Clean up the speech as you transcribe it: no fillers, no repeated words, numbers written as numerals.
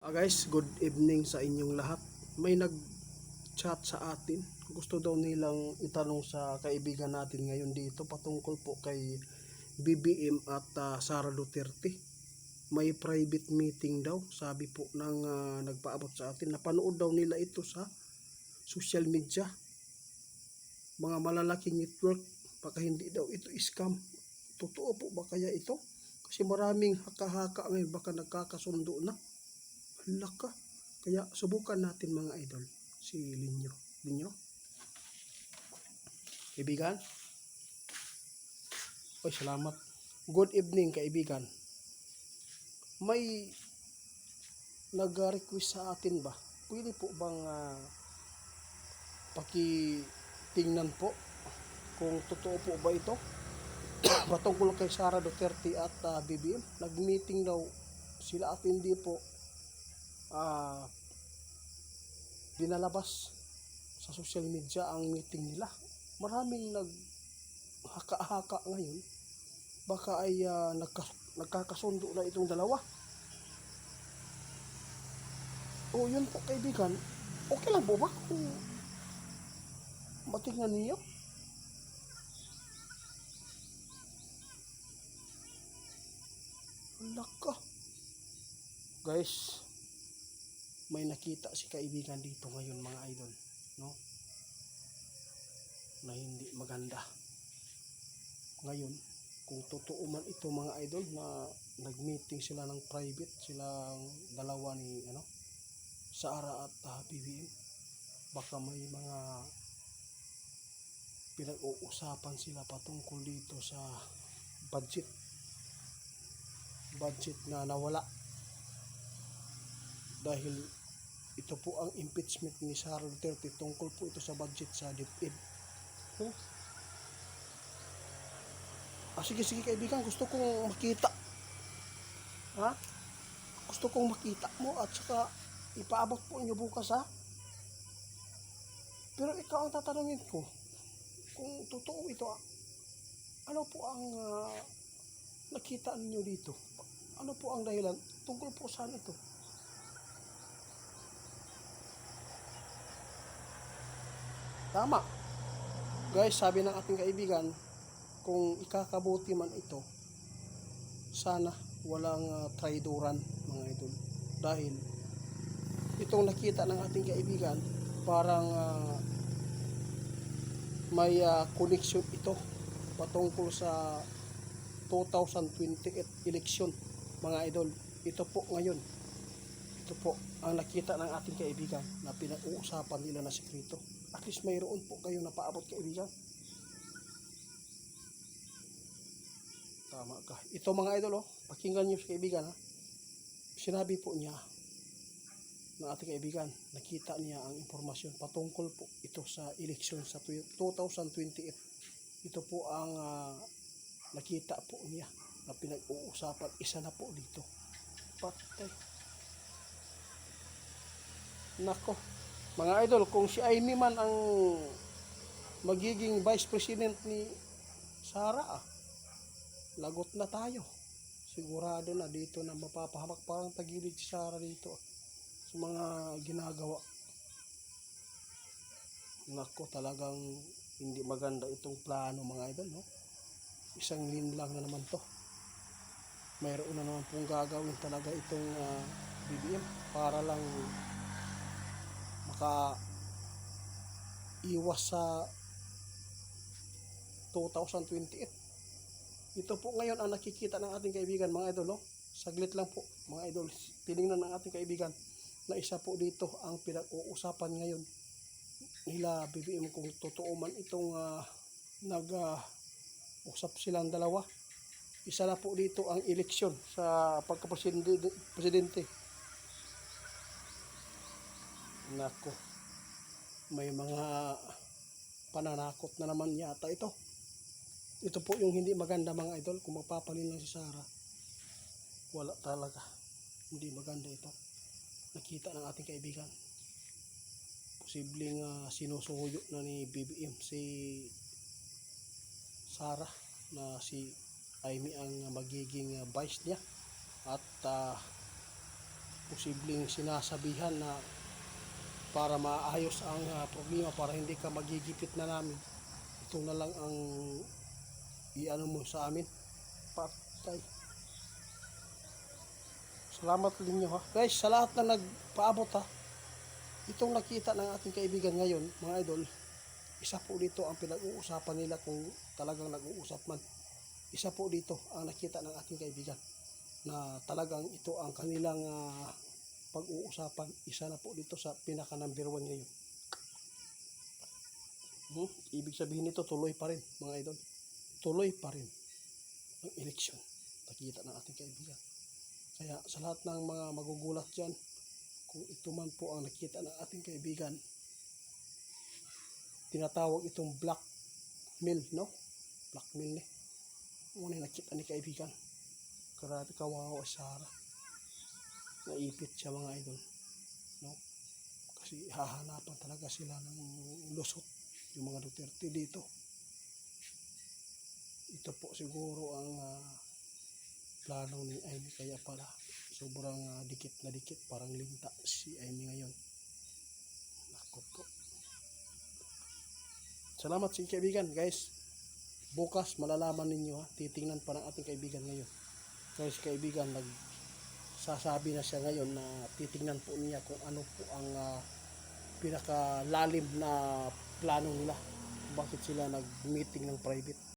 Guys, good evening sa inyong lahat. May nag-chat sa atin. Gusto daw nilang itanong sa kaibigan natin ngayon dito patungkol po kay BBM at Sara Duterte. May private meeting daw, sabi po ng nagpaabot sa atin. Napanood daw nila ito sa social media. Mga malalaking network, baka hindi daw ito scam. Totoo po ba kaya ito? Kasi maraming haka-haka ngayon, baka nagkakasundo na. Laka. Kaya subukan natin mga idol. Si Linyo. Linyo? Kaibigan? Oy, salamat. Good evening, kaibigan. May nag-request sa atin ba? Pwede po bang pakitingnan po kung totoo po ba ito? Patungkol kay Sara Duterte at BBM. Nag-meeting daw sila at hindi po binalabas sa social media ang meeting nila. Maraming naghaka-haka ngayon, baka ay nagkakasundo na itong dalawa. O yun po kaibigan, okay lang po ba kung matingnan niyo? Laka. Guys, may nakita si kaibigan dito ngayon mga idol, no? Na hindi maganda. Ngayon, kung totoo man ito mga idol na nag-meeting sila ng private, silang dalawa ni Sara at BBM, baka may mga pinag-uusapan sila patungkol dito sa budget na nawala dahil ito po ang impeachment ni Sara Duterte. Tungkol po ito sa budget sa DepEd. Sige kaibigan, gusto kong makita. Gusto kong makita mo at saka ipaabot po inyo bukas Pero ikaw ang tatanungin ko, kung totoo ito, ano po ang nakita ninyo dito? Ano po ang dahilan? Tungkol po saan ito? Tama. Guys, sabi ng ating kaibigan, kung ikakabuti man ito, sana walang traidoran mga idol. Dahil itong nakita ng ating kaibigan, parang may connection ito patungkol sa 2028 election mga idol. Ito po ngayon, ito po ang nakita ng ating kaibigan na pinag-uusapan nila na sekreto. At least mayroon po kayo na paabot kaibigan. Tama ka. Ito mga idol, pakinggan nyo sa kaibigan Sinabi po niya ng ating kaibigan, nakita niya ang impormasyon patungkol po ito sa eleksyon sa 2028. Ito po ang nakita po niya na pinag-uusapan. Isa na po dito. Patay. Nako. Mga idol, kung si Amy man ang magiging vice president ni Sara, lagot na tayo. Sigurado na dito na mapapahamak, parang tagilid si Sara dito sa mga ginagawa. Nako, talagang hindi maganda itong plano mga idol, no? Isang linlang na naman to. Mayroon na naman pong gagawin talaga itong BBM para lang iwas sa 2028. Ito po ngayon ang nakikita ng ating kaibigan mga idol, saglit lang po mga idol, tinignan ng ating kaibigan na isa po dito ang pinag-uusapan ngayon nila BBM, kung totoo man itong nag-usap silang dalawa. Isa na po dito ang eleksyon sa pagka-presidente. Nako, may mga pananakot na naman yata ito. Ito po yung hindi maganda mga idol. Kung magpapanin lang si Sara, wala talaga, hindi maganda ito. Nakita ng ating kaibigan, posibleng sinusuyo na ni BBM si Sara na si Amy ang magiging vice niya. At posibleng sinasabihan na para maayos ang problema, para hindi ka magigipit na namin. Ito na lang ang iano mo sa amin. Patay. Salamat din nyo ha. Guys, sa lahat na nagpaabot ha. Itong nakita ng ating kaibigan ngayon, mga idol, isa po dito ang pinag-uusapan nila kung talagang nag-uusap man. Isa po dito ang nakita ng ating kaibigan na talagang ito ang kanilang pag-uusapan. Isa na po dito sa pinaka number 1 ngayon. Ibig sabihin nito tuloy pa rin mga idol. Tuloy pa rin ang eleksyon. Nakita ng ating kaibigan. Kaya sa lahat ng mga magugulat dyan, kung ito man po ang nakita ng ating kaibigan, tinatawag itong blackmail, no? Blackmail muna nakita ni kaibigan. Grabe kawawa Sara. Naipit siya mga idol, no? Kasi hahanapan talaga sila ng lusot yung mga Duterte dito. Ito po siguro ang plano ni Amy, kaya pala sobrang dikit na dikit, parang linta si Amy ngayon. Nako po. Salamat sa kaibigan guys. Bukas malalaman ninyo ha. Titingnan pa ng ating kaibigan ngayon. Kasi si kaibigan sasabi na siya ngayon na titingnan po niya kung ano po ang pinakalalim na plano nila. Bakit sila nag-meeting ng private.